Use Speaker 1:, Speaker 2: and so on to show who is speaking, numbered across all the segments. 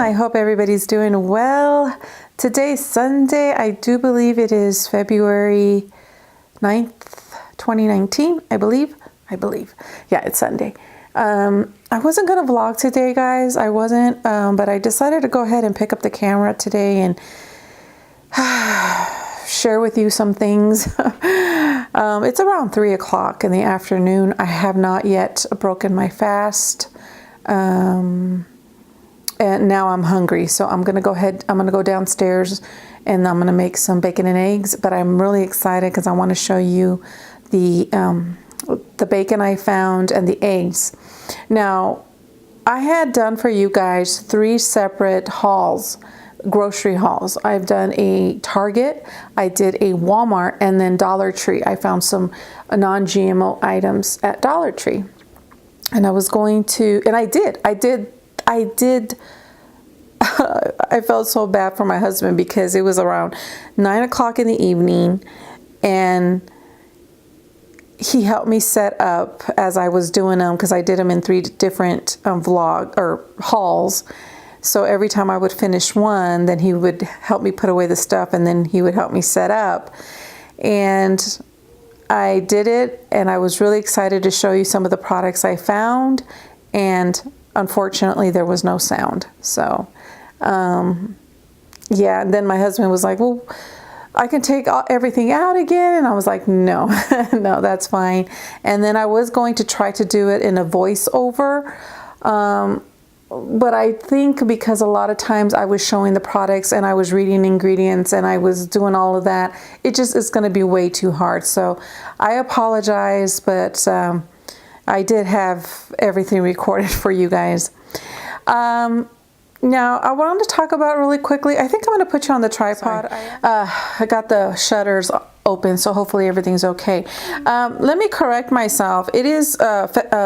Speaker 1: I hope everybody's doing well. Today's Sunday. I do believe it is February 9th, 2019, I believe. Yeah, it's Sunday. I wasn't going to vlog today, guys. I wasn't, but I decided to go ahead and pick up the camera today and share with you some things. It's around 3 o'clock in the afternoon. I have not yet broken my fast. And now I'm hungry, so I'm going to go downstairs and I'm going to make some bacon and eggs, but I'm really excited because I want to show you the bacon I found and the eggs. Now, I had done for you guys 3 separate hauls, grocery hauls. I've done a Target, I did a Walmart, and then Dollar Tree. I found some non-GMO items at Dollar Tree. And I was going to, and I did. I felt so bad for my husband because it was around 9 o'clock in the evening and he helped me set up as I was doing them because I did them in 3 different vlog or hauls. So every time I would finish one, then he would help me put away the stuff and then he would help me set up. And I did it and I was really excited to show you some of the products I found, and unfortunately there was no sound. So yeah, and then my husband was like, well, I can take everything out again, and I was like, no. No, that's fine. And then I was going to try to do it in a voiceover, but I think because a lot of times I was showing the products and I was reading ingredients and I was doing all of that, it just is going to be way too hard. So I apologize, but I did have everything recorded for you guys. Now, I wanted to talk about really quickly, I think I'm going to put you on the tripod. I got the shutters open, so hopefully everything's okay. Let me correct myself. It is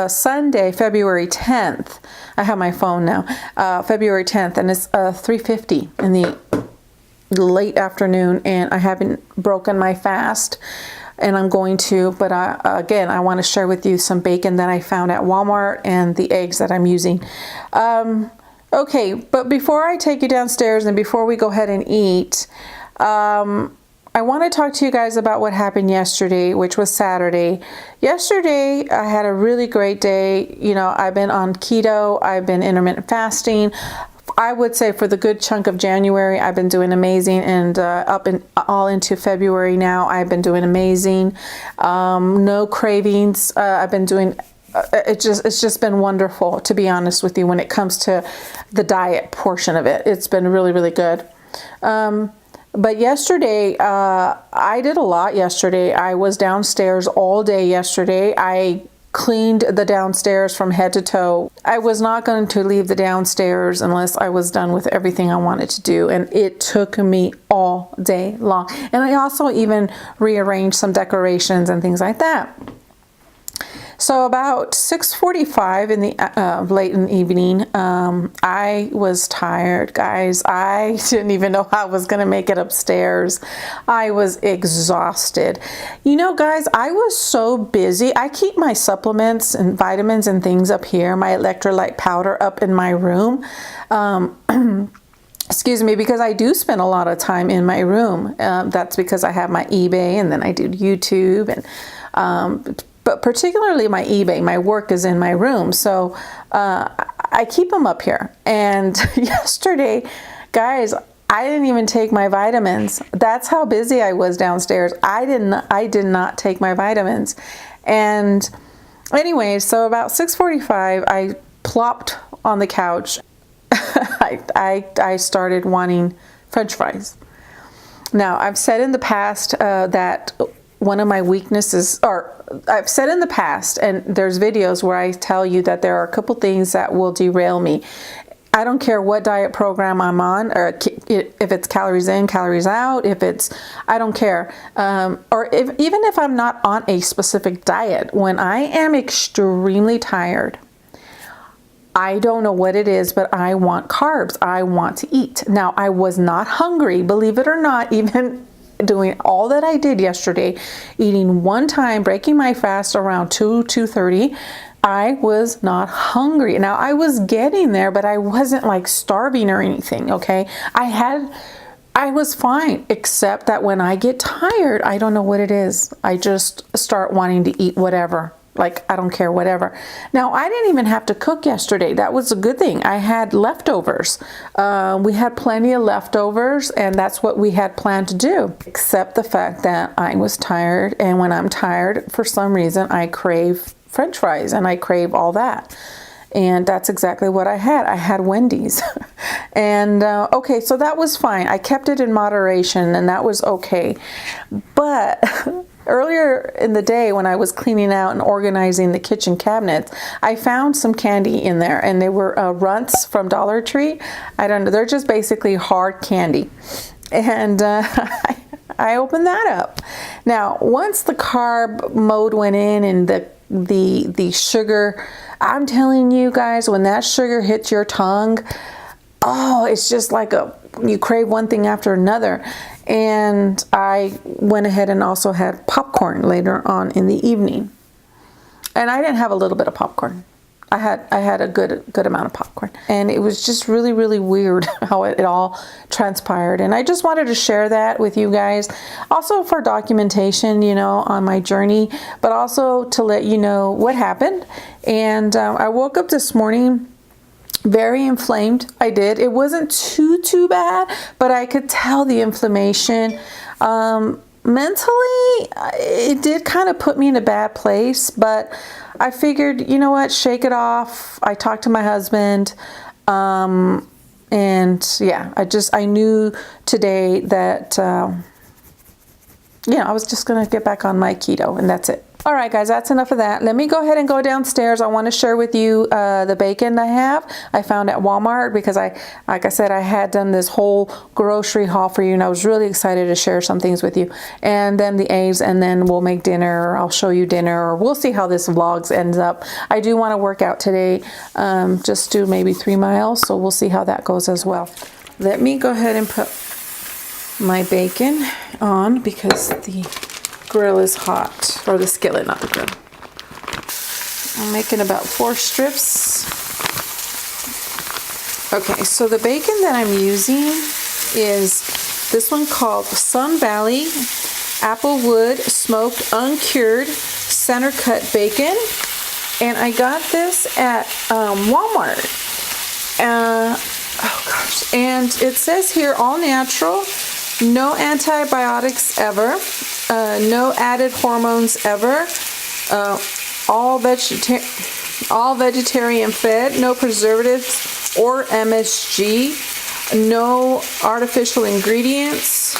Speaker 1: Sunday, February 10th. I have my phone now. February 10th, and it's 3:50 in the late afternoon, and I haven't broken my fast. And I'm going to, but again, I want to share with you some bacon that I found at Walmart and the eggs that I'm using. Okay, but before I take you downstairs and before we go ahead and eat, I want to talk to you guys about what happened yesterday, which was Saturday. Yesterday, I had a really great day. You know, I've been on keto, I've been intermittent fasting. I would say for the good chunk of January, I've been doing amazing, and all into February now, I've been doing amazing. No cravings. I've been doing. It's just been wonderful, to be honest with you, when it comes to the diet portion of it. It's been really, really good. But yesterday, I did a lot yesterday. I was downstairs all day yesterday. I cleaned the downstairs from head to toe. I was not going to leave the downstairs unless I was done with everything I wanted to do, and it took me all day long. And I also even rearranged some decorations and things like that. So about 6:45 in the late in the evening, I was tired, guys. I didn't even know how I was going to make it upstairs. I was exhausted. You know, guys, I was so busy. I keep my supplements and vitamins and things up here, my electrolyte powder up in my room. Excuse me, because I do spend a lot of time in my room. That's because I have my eBay, and then I do YouTube, and but particularly my eBay, my work is in my room. So I keep them up here. And yesterday, guys, I didn't even take my vitamins. That's how busy I was downstairs. I did not take my vitamins. And anyway, so about 6:45, I plopped on the couch. I started wanting French fries. Now, I've said in the past that one of my weaknesses, or I've said in the past, and there's videos where I tell you that there are a couple things that will derail me. I don't care what diet program I'm on, or if it's calories in, calories out, I don't care. Or even if I'm not on a specific diet, when I am extremely tired, I don't know what it is, but I want carbs. I want to eat. Now, I was not hungry, believe it or not, even doing all that I did yesterday, eating one time, breaking my fast around 2:30. I was not hungry. Now I was getting there, but I wasn't like starving or anything, okay? I was fine, except that when I get tired, I don't know what it is. I just start wanting to eat whatever. Like, I don't care, whatever. Now, I didn't even have to cook yesterday. That was a good thing. I had leftovers. We had plenty of leftovers, and that's what we had planned to do. Except the fact that I was tired, and when I'm tired, for some reason, I crave French fries, and I crave all that. And that's exactly what I had. I had Wendy's. And okay, so that was fine. I kept it in moderation, and that was okay. But earlier in the day when I was cleaning out and organizing the kitchen cabinets, I found some candy in there, and they were Runts from Dollar Tree. I don't know. They're just basically hard candy. And I opened that up. Now, once the carb mode went in and the sugar, I'm telling you guys, when that sugar hits your tongue, oh, it's just like you crave one thing after another. And I went ahead and also had popcorn later on in the evening. And I didn't have a little bit of popcorn. I had a good amount of popcorn. And it was just really, really weird how it all transpired. And I just wanted to share that with you guys. Also for documentation, you know, on my journey, but also to let you know what happened. And I woke up this morning very inflamed. I did. It wasn't too bad, but I could tell the inflammation. Mentally, it did kind of put me in a bad place, but I figured, you know what, shake it off. I talked to my husband, and yeah, I knew today that, you know, I was just going to get back on my keto, and that's it. All right, guys, that's enough of that. Let me go ahead and go downstairs. I want to share with you the bacon I found at Walmart, because like I said, I had done this whole grocery haul for you, and I was really excited to share some things with you. And then the eggs, and then we'll make dinner, or I'll show you dinner, or we'll see how this vlog ends up. I do want to work out today, just do maybe 3 miles, so we'll see how that goes as well. Let me go ahead and put my bacon on, because the grill is hot, or the skillet, not the grill. I'm making about 4 strips. Okay, so the bacon that I'm using is this one called Sun Valley Applewood Smoked Uncured Center Cut Bacon, and I got this at Walmart. Oh gosh, and it says here all natural, no antibiotics ever. No added hormones ever, all vegetarian fed, no preservatives or MSG, no artificial ingredients,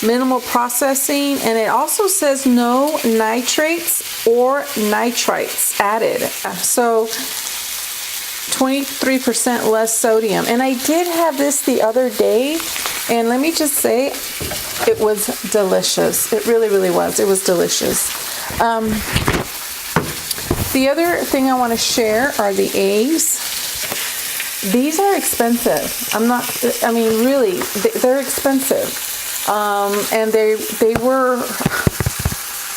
Speaker 1: minimal processing, and it also says no nitrates or nitrites added. So 23% less sodium. And I did have this the other day, and let me just say, it was delicious. It really, really was. It was delicious. The other thing I want to share are the eggs. These are expensive. I mean, really, they're expensive. And they were,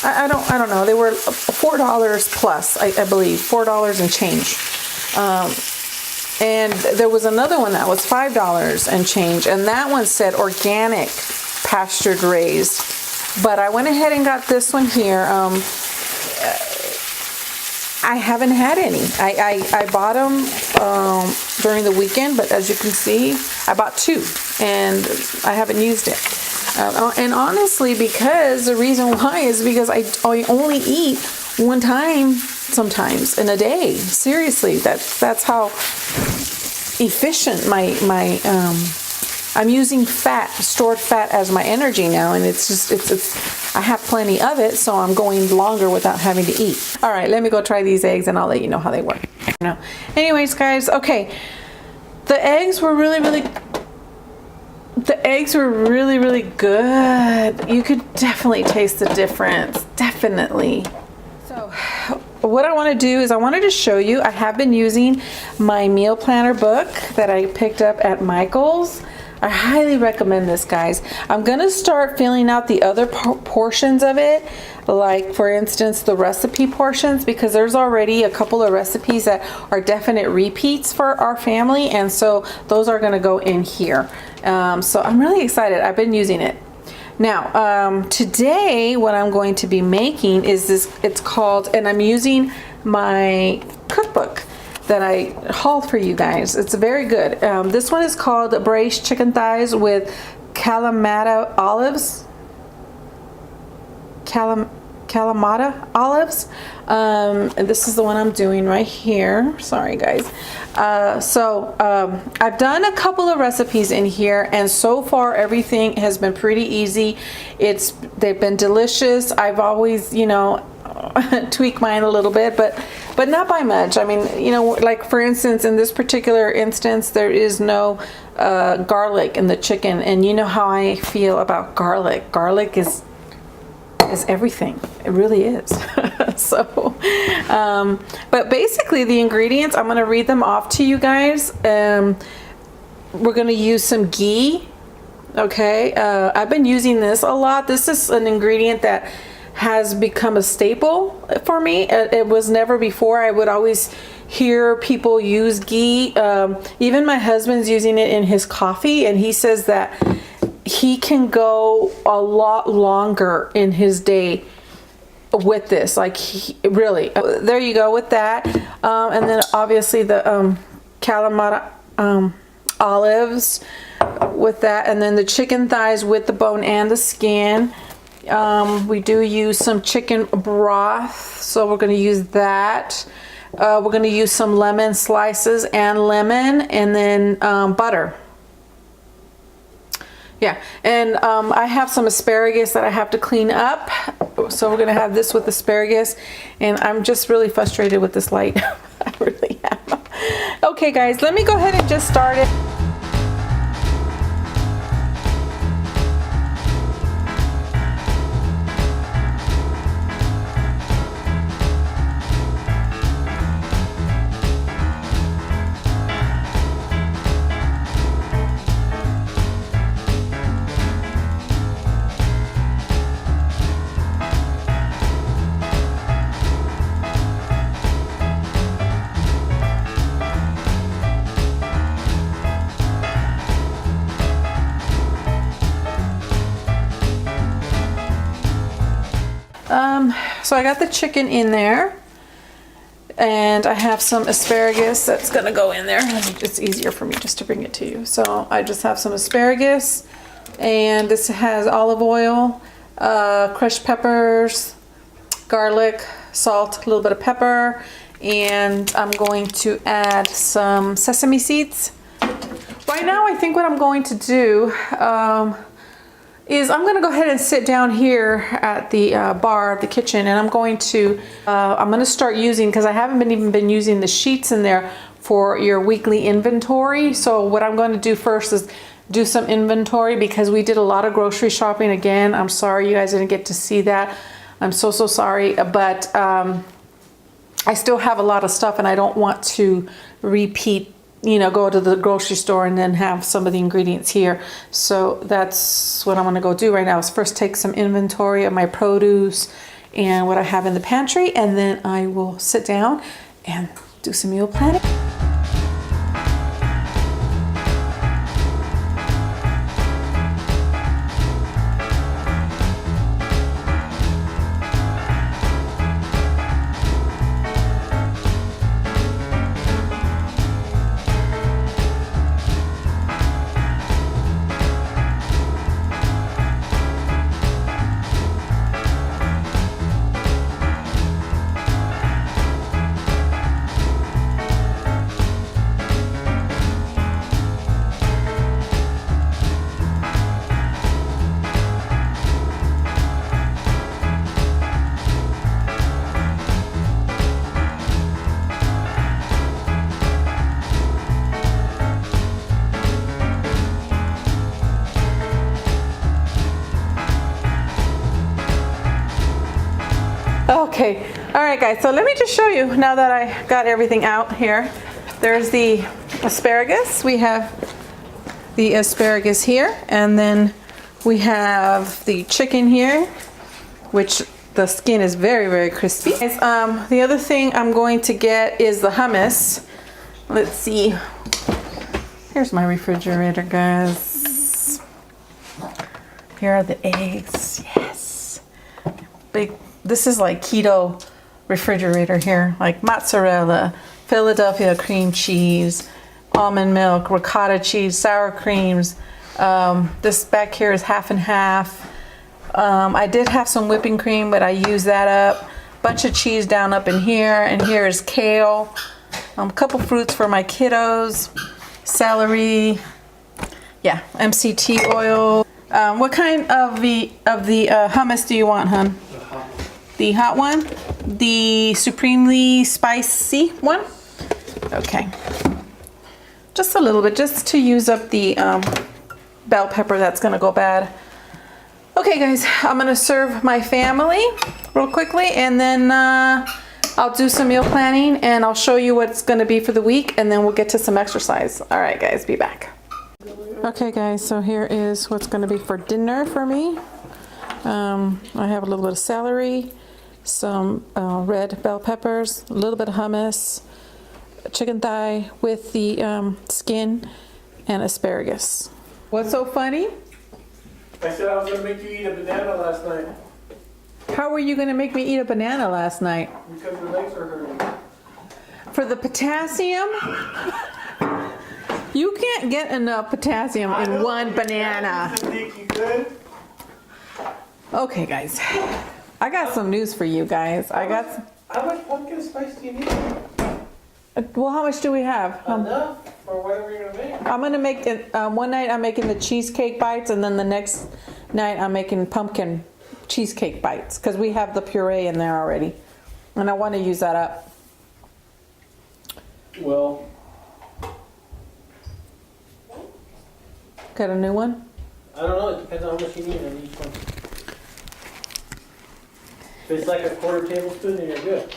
Speaker 1: I don't know, they were $4 plus, I believe, $4 and change. And there was another one that was $5 and change, and that one said organic, pastured raised. But I went ahead and got this one here. I haven't had any. I bought them during the weekend, but as you can see, I bought 2, and I haven't used it. And honestly, because the reason why is because I only eat 1 time sometimes in a day. Seriously, that's how efficient I'm using stored fat as my energy now, and it's I have plenty of it, so I'm going longer without having to eat. All right, let me go try these eggs, and I'll let you know how they work. Anyways, guys, okay, the eggs were really good. You could definitely taste the difference, definitely. So what I want to do is I wanted to show you, I have been using my meal planner book that I picked up at Michael's. I highly recommend this, guys. I'm gonna start filling out the other portions of it, like for instance the recipe portions, because there's already a couple of recipes that are definite repeats for our family, and so those are gonna go in here. So I'm really excited. I've been using it. Now, today what I'm going to be making is this, it's called, and I'm using my cookbook that I hauled for you guys. It's very good. This one is called Braised Chicken Thighs with Kalamata olives. Kalamata olives. And this is the one I'm doing right here. Sorry, guys. I've done a couple of recipes in here, and so far everything has been pretty easy. They've been delicious. I've always, you know, tweak mine a little bit, but not by much. I mean, you know, like for instance, in this particular instance, there is no garlic in the chicken, and you know how I feel about garlic. Garlic is everything. It really is. So, but basically the ingredients, I'm going to read them off to you guys. We're going to use some ghee. Okay. I've been using this a lot. This is an ingredient that has become a staple for me. It was never before. I would always hear people use ghee. Even my husband's using it in his coffee, and he says that he can go a lot longer in his day with this. Like, really, there you go with that. And then obviously the Kalamata olives with that, and then the chicken thighs with the bone and the skin. We do use some chicken broth, so we're going to use that. We're going to use some lemon slices and lemon, and then butter. Yeah, and I have some asparagus that I have to clean up, so we're going to have this with asparagus, and I'm just really frustrated with this light. I really am. Okay, guys, let me go ahead and just start it. So I got the chicken in there, and I have some asparagus that's gonna go in there. It's easier for me just to bring it to you. So I just have some asparagus, and this has olive oil, crushed peppers, garlic, salt, a little bit of pepper, and I'm going to add some sesame seeds. Right now, I think what I'm going to do is I'm going to go ahead and sit down here at the bar, the kitchen, and I'm going to start using, because I haven't even been using the sheets in there for your weekly inventory. So what I'm going to do first is do some inventory, because we did a lot of grocery shopping again. I'm sorry you guys didn't get to see that. I'm so sorry, but I still have a lot of stuff, and I don't want to repeat, you know, go to the grocery store and then have some of the ingredients here. So that's what I'm gonna go do right now, is first take some inventory of my produce and what I have in the pantry, and then I will sit down and do some meal planning. Okay, all right guys, so let me just show you now that I got everything out here. There's the asparagus. We have the asparagus here, and then we have the chicken here, which the skin is very, very crispy. The other thing I'm going to get is the hummus. Let's see. Here's my refrigerator, guys. Here are the eggs. Yes. Big. This is like keto refrigerator here. Like mozzarella, Philadelphia cream cheese, almond milk, ricotta cheese, sour creams. This back here is half and half. I did have some whipping cream, but I used that up. Bunch of cheese down up in here, and here is kale. A couple fruits for my kiddos. Celery. Yeah, MCT oil. What kind of the hummus do you want, hon? The hot one? The supremely spicy one? Okay. Just a little bit, just to use up the bell pepper that's gonna go bad. Okay guys, I'm gonna serve my family real quickly, and then I'll do some meal planning and I'll show you what it's gonna be for the week, and then we'll get to some exercise. All right guys, be back. Okay guys, so here is what's gonna be for dinner for me. I have a little bit of celery, some red bell peppers, a little bit of hummus, chicken thigh with the skin, and asparagus. What's so funny?
Speaker 2: I said I was going to make you eat a banana last night.
Speaker 1: How were you going to make me eat a banana last night?
Speaker 2: Because your legs are hurting.
Speaker 1: For the potassium? You can't get enough potassium in one banana.
Speaker 2: Think you could?
Speaker 1: Okay guys, I got some news for you guys.
Speaker 2: How much pumpkin spice do you need?
Speaker 1: Well, how much do we have?
Speaker 2: Enough for whatever you're going to make.
Speaker 1: I'm going to make it, one night I'm making the cheesecake bites, and then the next night I'm making pumpkin cheesecake bites, because we have the puree in there already. And I want to use that up.
Speaker 2: Well.
Speaker 1: Got a new one?
Speaker 2: I don't know. It depends on how much you need on each one. If it's like a quarter tablespoon, then you're good.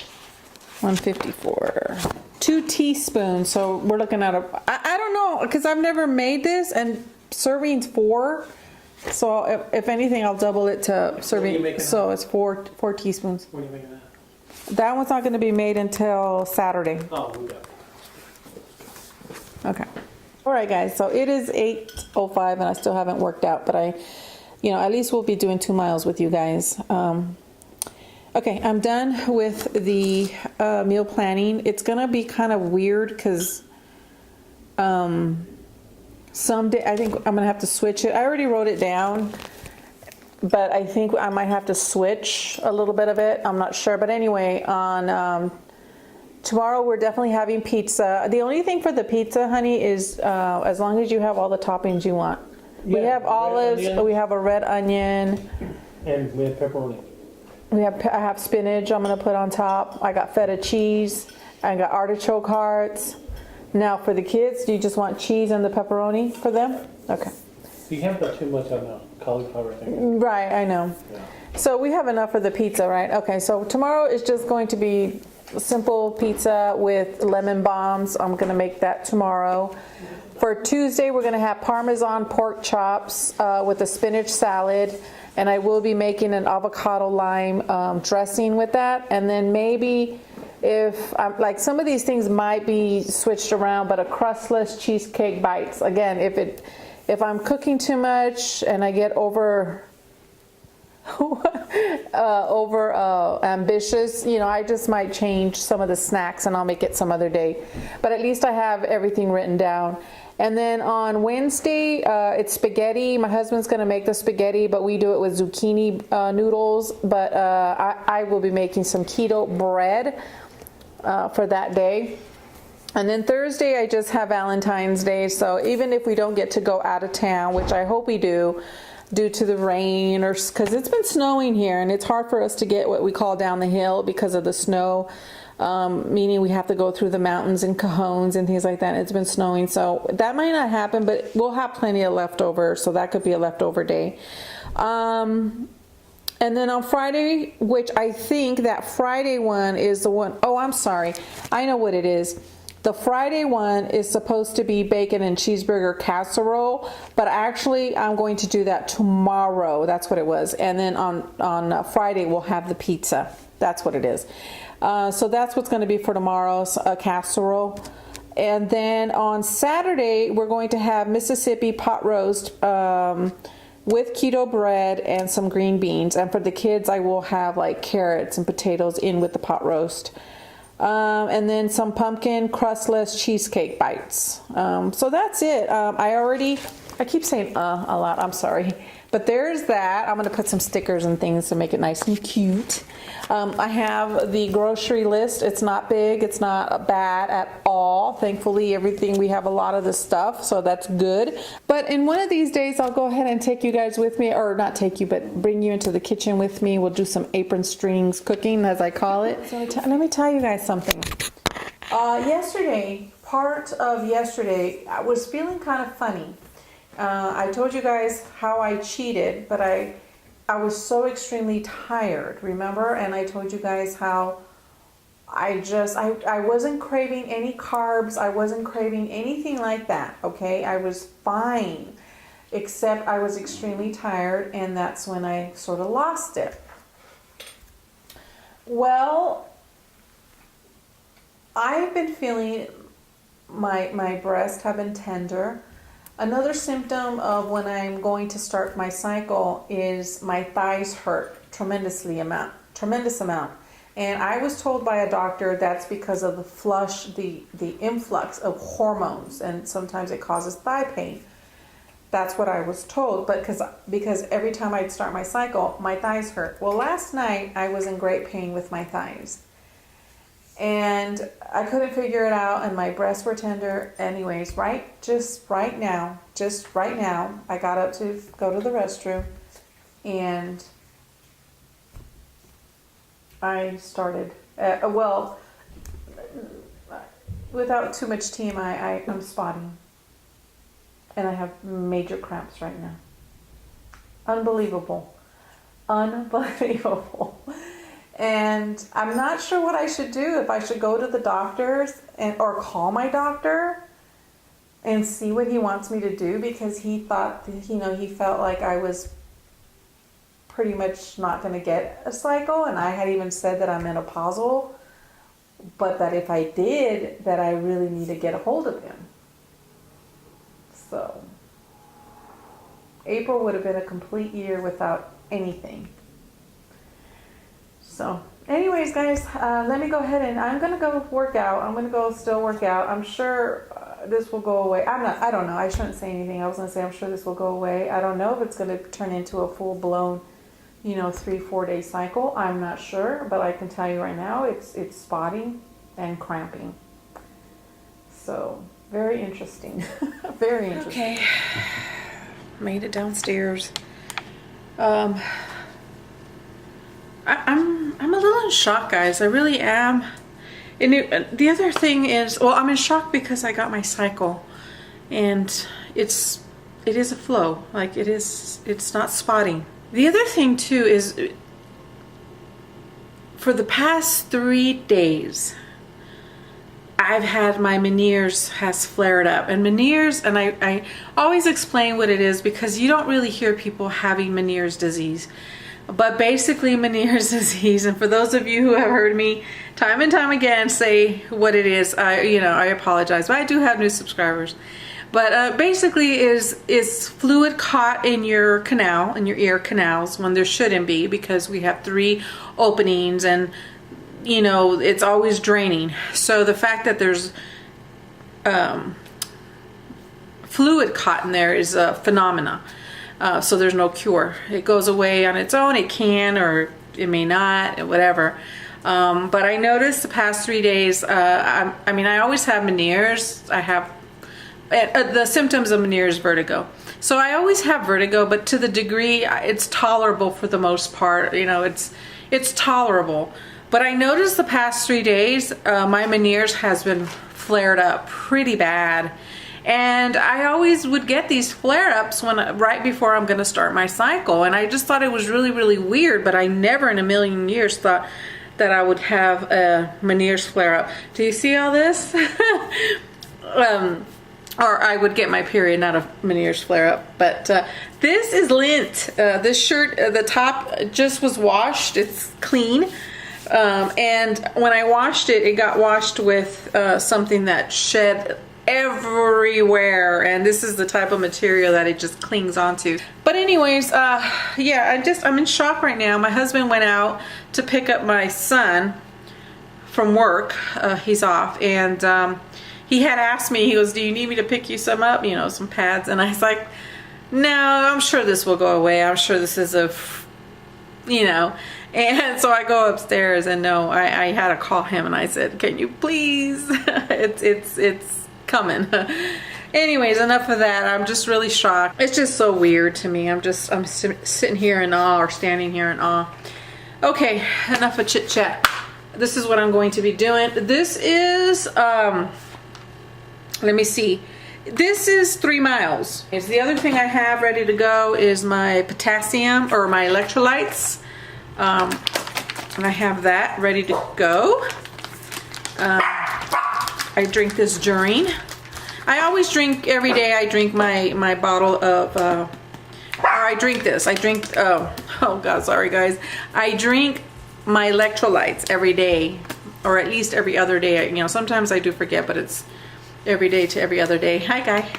Speaker 1: 154. 2 teaspoons. So we're looking at I don't know, because I've never made this, and serving's 4. So if anything, I'll double it to serving. So it's 4 teaspoons.
Speaker 2: When are you making that?
Speaker 1: That one's not going to be made until Saturday.
Speaker 2: Oh, we got it.
Speaker 1: Okay. All right, guys. So it is 8:05, and I still haven't worked out, but at least we'll be doing 2 miles with you guys. Okay, I'm done with the meal planning. It's gonna be kind of weird because someday I think I'm gonna have to switch it. I already wrote it down, but I think I might have to switch a little bit of it. I'm not sure, but anyway, on tomorrow we're definitely having pizza. The only thing for the pizza, honey, is as long as you have all the toppings you want. Yeah, we have olives, we have a red onion,
Speaker 2: and we have pepperoni.
Speaker 1: I have spinach I'm going to put on top. I got feta cheese. I got artichoke hearts. Now for the kids, do you just want cheese and the pepperoni for them? Okay.
Speaker 2: You can't put too much on the cauliflower thing.
Speaker 1: Right, I know. Yeah. So we have enough for the pizza, right? Okay, so tomorrow is just going to be simple pizza with lemon bombs. I'm going to make that tomorrow. For Tuesday, we're going to have Parmesan pork chops with a spinach salad. And I will be making an avocado lime dressing with that. And then maybe if like some of these things might be switched around, but a crustless cheesecake bites. Again, if I'm cooking too much and I get over ambitious, I just might change some of the snacks and I'll make it some other day. But at least I have everything written down. And then on Wednesday, it's spaghetti. My husband's going to make the spaghetti, but we do it with zucchini noodles. But I will be making some keto bread for that day. And then Thursday, I just have Valentine's Day. So even if we don't get to go out of town, which I hope we do, due to the rain, or because it's been snowing here, and it's hard for us to get what we call down the hill because of the snow. Meaning we have to go through the mountains and cajones and things like that. It's been snowing, so that might not happen, but we'll have plenty of leftover, so that could be a leftover day. And then on Friday, which I think that Friday one is the one, oh, I'm sorry, I know what it is. The Friday one is supposed to be bacon and cheeseburger casserole, but actually I'm going to do that tomorrow. That's what it was. And then on Friday we'll have the pizza. That's what it is. So that's what's going to be for tomorrow's casserole. And then on Saturday we're going to have Mississippi pot roast with keto bread and some green beans. And for the kids I will have like carrots and potatoes in with the pot roast. And then some pumpkin crustless cheesecake bites. So that's it. I keep saying a lot, I'm sorry. But there's that. I'm going to put some stickers and things to make it nice and cute. I have the grocery list. It's not big. It's not bad at all. Thankfully, we have a lot of the stuff, so that's good. But in one of these days, I'll go ahead and take you guys with me, or not take you, but bring you into the kitchen with me. We'll do some apron strings cooking, as I call it. So let me tell you guys something. Part of yesterday, I was feeling kind of funny. I told you guys how I cheated, but I was so extremely tired, remember? And I told you guys how I wasn't craving any carbs. I wasn't craving anything like that, okay? I was fine, except I was extremely tired, and that's when I sort of lost it. Well, I've been feeling my breasts have been tender. Another symptom of when I'm going to start my cycle is my thighs hurt tremendous amount. And I was told by a doctor that's because of the influx of hormones, and sometimes it causes thigh pain. That's what I was told, but because every time I'd start my cycle, my thighs hurt. Well, last night I was in great pain with my thighs. And I couldn't figure it out, and my breasts were tender. Anyways, just right now, I got up to go to the restroom, and I started, without too much TMI, I'm spotting. And I have major cramps right now. Unbelievable. And I'm not sure what I should do, if I should go to the doctors or call my doctor and see what he wants me to do, because he thought, he felt like I was pretty much not going to get a cycle, and I had even said that I'm menopausal, but that if I did, that I really need to get a hold of him. So April would have been a complete year without anything. So anyways, guys, let me go ahead and I'm going to go work out. I'm going to go still work out. I'm sure this will go away. I don't know. I shouldn't say anything. I was going to say I'm sure this will go away. I don't know if it's going to turn into a full-blown, 3-4 day cycle. I'm not sure, but I can tell you right now it's spotting and cramping. So very interesting. Very interesting. Okay. Made it downstairs. I'm a little in shock, guys. I really am. And the other thing is, I'm in shock because I got my cycle, and it is a flow. Like it's not spotting. The other thing too is, for the past 3 days, I've had my Meniere's has flared up, and Meniere's, and I always explain what it is because you don't really hear people having Meniere's disease. But basically Meniere's disease, and for those of you who have heard me time and time again say what it is, I apologize, but I do have new subscribers. But basically is fluid caught in your canal, in your ear canals, when there shouldn't be, because we have 3 openings, and it's always draining. So the fact that there's fluid caught in there is a phenomena. So there's no cure. It goes away on its own. It can, or it may not, whatever. But I noticed the past 3 days, I always have Meniere's. I have the symptoms of Meniere's vertigo. So I always have vertigo, but to the degree it's tolerable for the most part. It's tolerable. But I noticed the past 3 days, my Meniere's has been flared up pretty bad. And I always would get these flare-ups right before I'm going to start my cycle. And I just thought it was really, really weird, but I never in a million years thought that I would have a Meniere's flare up. Do you see all this? Or I would get my period, not a Meniere's flare up. But this is lint. This shirt, the top just was washed. It's clean. And when I washed it, it got washed with something that shed everywhere, and this is the type of material that it just clings onto. But anyways, yeah, I'm in shock right now. My husband went out to pick up my son from work. He's off, and he had asked me, he goes, do you need me to pick you some up, you know, some pads? And I was like, no, I'm sure this will go away. I'm sure this is you know. And so I go upstairs, and no, I had to call him, and I said, can you please? it's coming. Anyways, enough of that. I'm just really shocked. It's just so weird to me. I'm sitting here in awe, or standing here in awe. Okay, enough of chit chat. This is what I'm going to be doing. This is let me see. This is 3 miles. The other thing I have ready to go is my potassium, or my electrolytes. And I have that ready to go. I drink this during. I always drink every day. I drink my bottle of, or I drink this. I drink, oh God, sorry guys. I drink my electrolytes every day, or at least every other day. You know, sometimes I do forget, but it's every day to every other day. Hi, guy.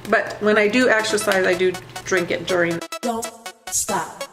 Speaker 1: But when I do exercise, I do drink it during.
Speaker 3: Don't stop.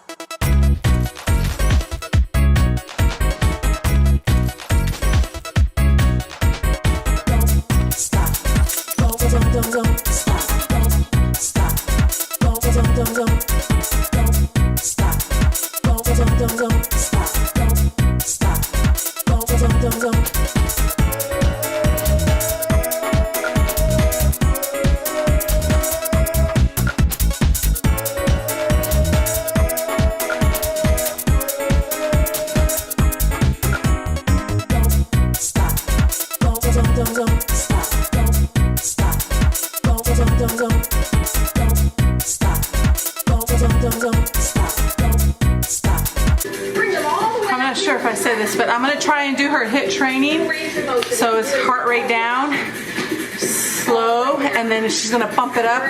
Speaker 1: I'm not sure if I said this, but I'm going to try and do her HIIT training. So it's heart rate down, slow, and then she's going to bump it up.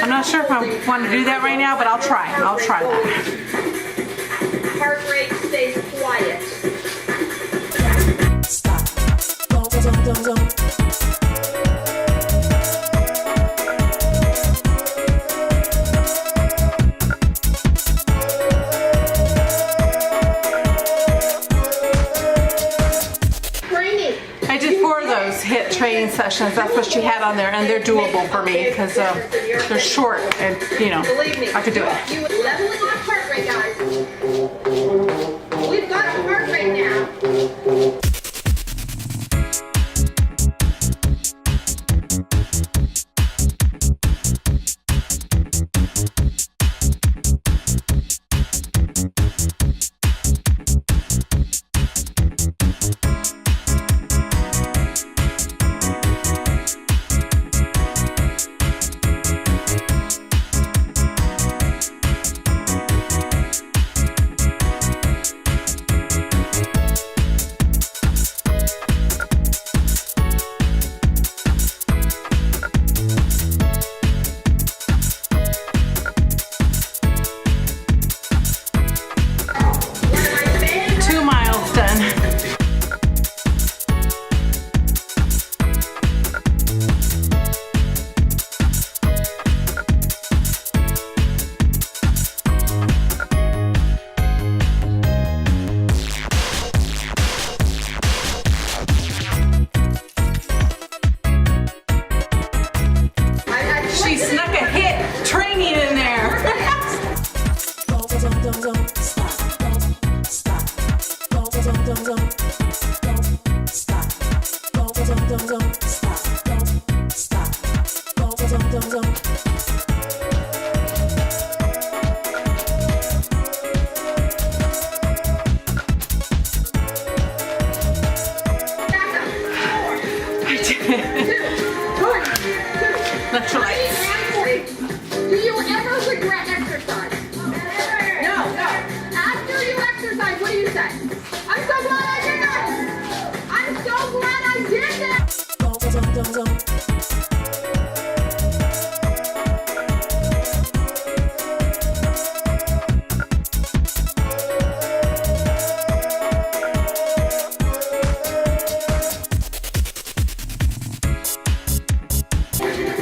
Speaker 1: I'm not sure if I want to do that right now, but I'll try. I'll try that.
Speaker 4: Heart rate stays quiet.
Speaker 3: Stop. Go.
Speaker 1: I did 4 of those HIIT training sessions. That's what she had on there, and they're doable for me because they're short, and you know, I could do it.
Speaker 4: You leveling our heart rate, guys. We've got a heart rate now. What do you say? I'm so glad I did it! I'm so glad I did it!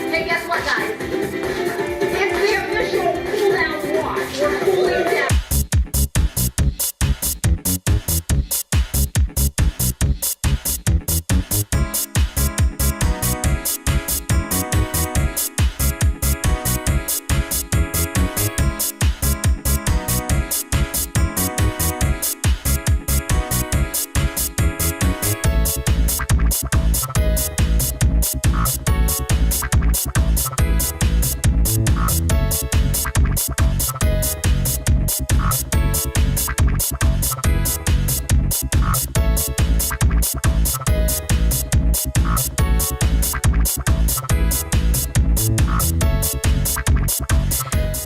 Speaker 4: Hey, guess what, guys? It's the official cool down watch. We're cooling down.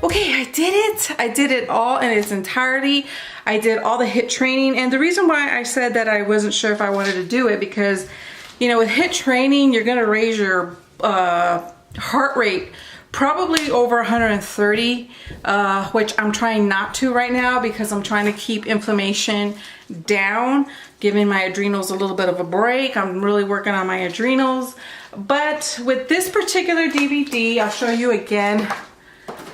Speaker 1: Okay, I did it. I did it all in its entirety. I did all the HIIT training, and the reason why I said that I wasn't sure if I wanted to do it because, you know, with HIIT training, you're gonna raise your heart rate probably over 130, which I'm trying not to right now because I'm trying to keep inflammation down, giving my adrenals a little bit of a break. I'm really working on my adrenals. But with this particular DVD, I'll show you again.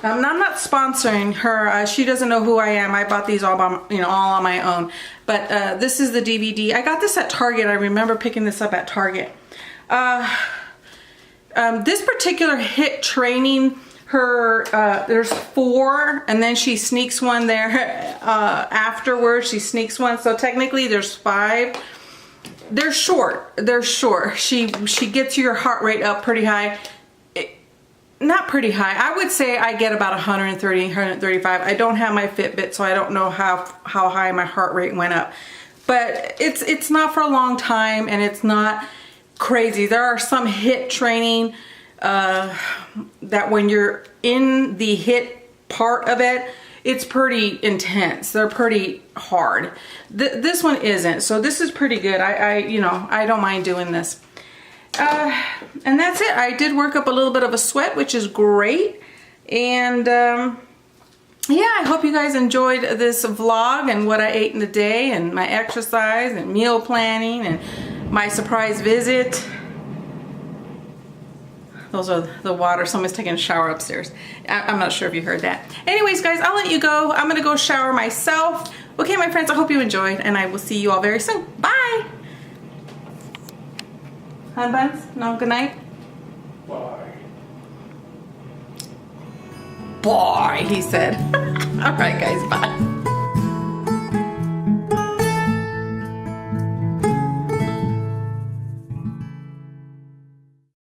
Speaker 1: I'm not sponsoring her. She doesn't know who I am. I bought these all by, all on my own. But this is the DVD. I got this at Target. I remember picking this up at Target. This particular HIIT training, there's 4, and then she sneaks one there afterwards. She sneaks one, so technically there's 5. They're short. They're short. She gets your heart rate up pretty high. Not pretty high. I would say I get about 130, 135. I don't have my Fitbit, so I don't know how high my heart rate went up. But it's not for a long time, and it's not crazy. There are some HIIT training that when you're in the HIIT part of it, it's pretty intense. They're pretty hard. This one isn't, so this is pretty good. I don't mind doing this. And that's it. I did work up a little bit of a sweat, which is great. And yeah, I hope you guys enjoyed this vlog and what I ate in the day and my exercise and meal planning and my surprise visit. Those are the water. Someone's taking a shower upstairs. I'm not sure if you heard that. Anyways, guys, I'll let you go. I'm gonna go shower myself. Okay, my friends, I hope you enjoyed, and I will see you all very soon. Bye. Hi, Buns. No, good night.
Speaker 2: Bye.
Speaker 1: Bye, he said. All right, guys, bye.